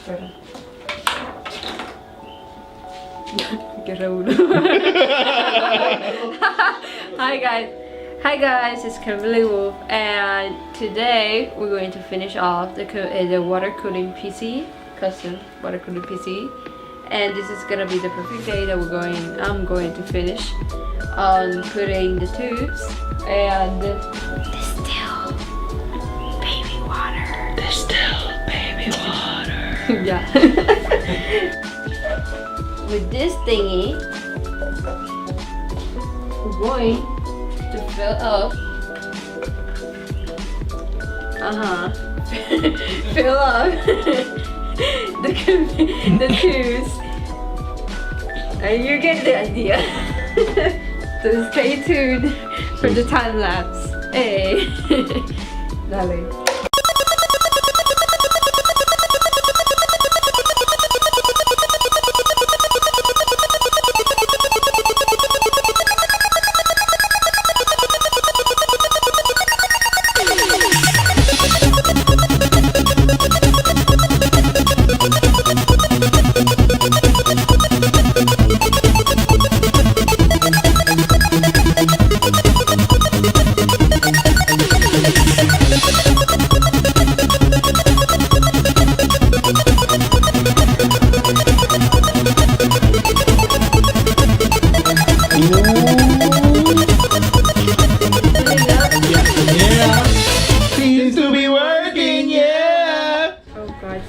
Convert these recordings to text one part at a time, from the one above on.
Hi guys, it's Kimberly Wolf, and today we're going to finish off the water cooling PC, custom water cooling PC, and this is gonna be the perfect day that I'm going to finish on putting the tubes and distill baby water. Yeah. With this thingy, we're going to fill up. Fill up the tubes, and you get the idea. So stay tuned for the time lapse. Hey, dale. Seems to be working, yeah! Oh God.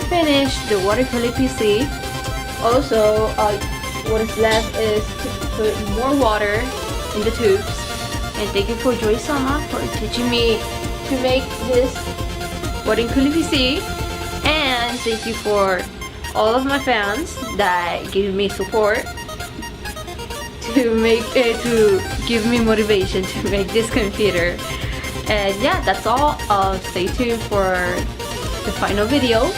Finish the water cooling PC. Also, what is left is to put more water in the tubes. And thank you for Joy Sama for teaching me to make this water cooling PC. And thank you for all of my fans that give me support to give me motivation to make this computer. And yeah, that's all. Stay tuned for the final video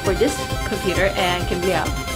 for this computer, and Kimberly out.